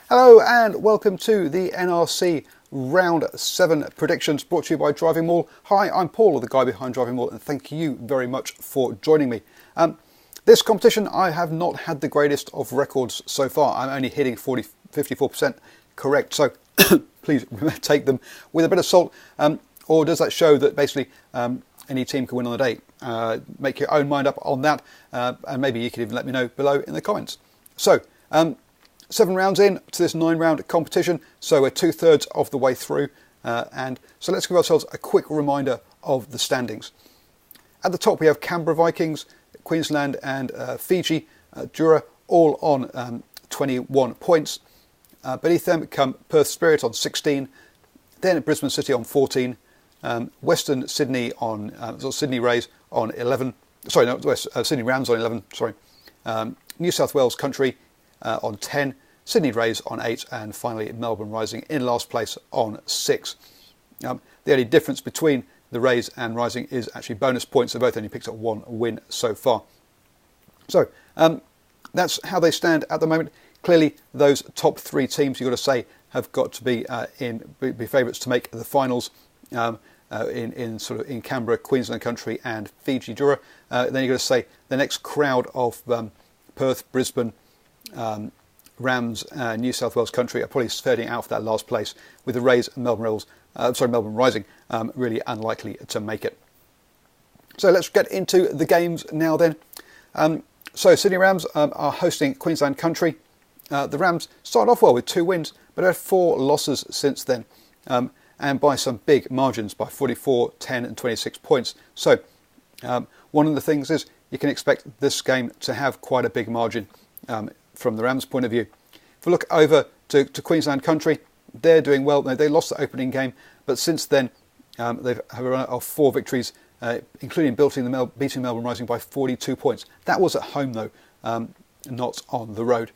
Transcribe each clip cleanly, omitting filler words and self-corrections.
Hello and welcome to the NRC Round 7 predictions brought to you by DrivingMaul. Hi, I'm Paul, the guy behind DrivingMaul, and thank you very much for joining me. This competition, I have not had the greatest of records so far. I'm only hitting 54% correct, so please take them with a bit of salt. Or does that show that basically any team can win on the day? Make your own mind up on that, and maybe you can even let me know below in the comments. So, 7 rounds in to this 9-round competition, so we're 2/3 of the way through, and so let's give ourselves a quick reminder of the standings. At the top we have Canberra Vikings, Queensland and Fiji, Jura, all on 21 points. Beneath them come Perth Spirit on 16, then Brisbane City on 14, Western Sydney on Sydney Rays on 11. Sorry, no, Sydney Rams on 11. Sorry, New South Wales Country on 10, Sydney Rays on 8, and finally Melbourne Rising in last place on 6. The only difference between the Rays and Rising is actually bonus points. They both only picked up 1 win so far. So that's how they stand at the moment. Clearly, those top 3 teams, you've got to say, have got to be be favourites to make the finals. In Canberra, Queensland Country, and Fiji Jura. Then you've got to say the next crowd of Perth, Brisbane, Rams, New South Wales Country are probably fading out for that last place, with the Rays and Melbourne Rising really unlikely to make it. So let's get into the games now then. So Sydney Rams are hosting Queensland Country. The Rams started off well with 2 wins, but have had 4 losses since then, and by some big margins, by 44, 10 and 26 points. So one of the things is you can expect this game to have quite a big margin from the Rams' point of view. If we look over to Queensland Country, they're doing well. They lost the opening game, but since then they've had a run of 4 victories, including beating Melbourne Rising by 42 points. That was at home though, not on the road.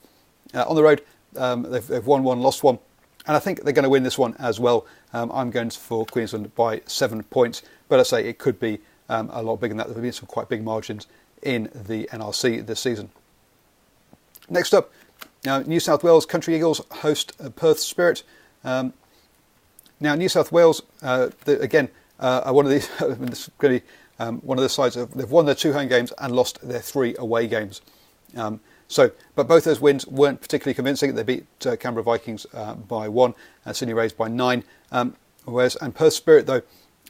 On the road, they've won 1, lost 1, and I think they're going to win this one as well. I'm going for Queensland by 7 points, but I say it could be a lot bigger than that. There will be some quite big margins in the NRC this season. Next up, New South Wales Country Eagles host Perth Spirit. Now, New South Wales, again, are one of these. This is going to be one of the sides. They've won their 2 home games and lost their 3 away games. But both those wins weren't particularly convincing. They beat Canberra Vikings by 1 and Sydney Rays by 9. And Perth Spirit, though,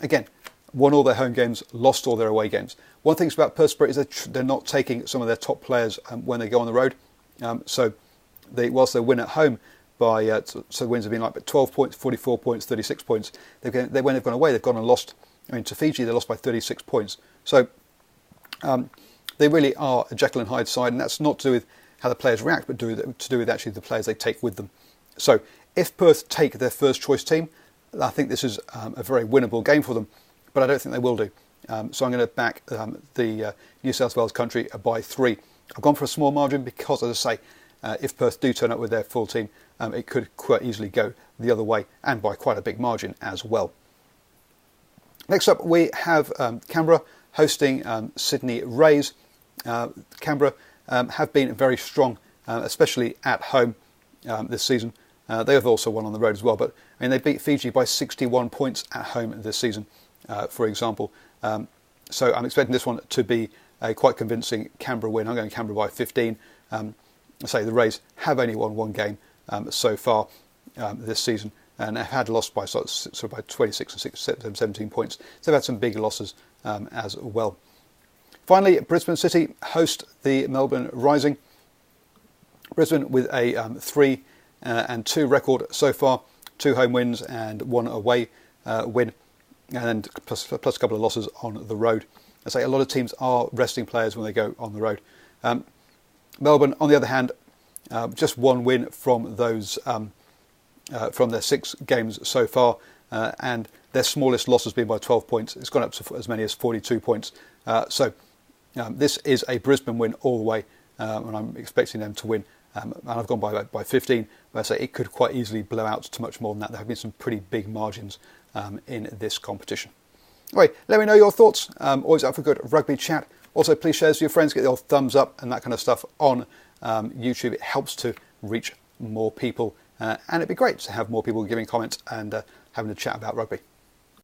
again, won all their home games, lost all their away games. One thing about Perth Spirit is that they're not taking some of their top players when they go on the road. So whilst they win at home by, so the wins have been like 12 points, 44 points, 36 points. When they've gone away, they've gone and lost. To Fiji, they lost by 36 points. So they really are a Jekyll and Hyde side, and that's not to do with how the players react, but to do with actually the players they take with them. So if Perth take their first choice team, I think this is a very winnable game for them, but I don't think they will do. So I'm going to back the New South Wales Country by 3. I've gone for a small margin because, as I say, if Perth do turn up with their full team, it could quite easily go the other way, and by quite a big margin as well. Next up, we have Canberra hosting Sydney Rays. Canberra have been very strong, especially at home this season. They have also won on the road as well, but they beat Fiji by 61 points at home this season, for example. So I'm expecting this one to be a quite convincing Canberra win. I'm going Canberra by 15. I say the Rays have only won 1 game so far this season, and have had lost by sort of by 26 and 17 points. So they've had some big losses as well. Finally, Brisbane City host the Melbourne Rising. Brisbane with a 3-2 record so far, 2 home wins and 1 away win, and plus a couple of losses on the road. I say a lot of teams are resting players when they go on the road. Melbourne, on the other hand, just 1 win from those from their 6 games so far, and their smallest loss has been by 12 points. It's gone up to as many as 42 points. So this is a Brisbane win all the way, and I'm expecting them to win. And I've gone by 15, but I say it could quite easily blow out to much more than that. There have been some pretty big margins in this competition. Anyway, let me know your thoughts. Always up for good rugby chat. Also, please share this with your friends, get the old thumbs up and that kind of stuff on YouTube. It helps to reach more people and it'd be great to have more people giving comments and having a chat about rugby.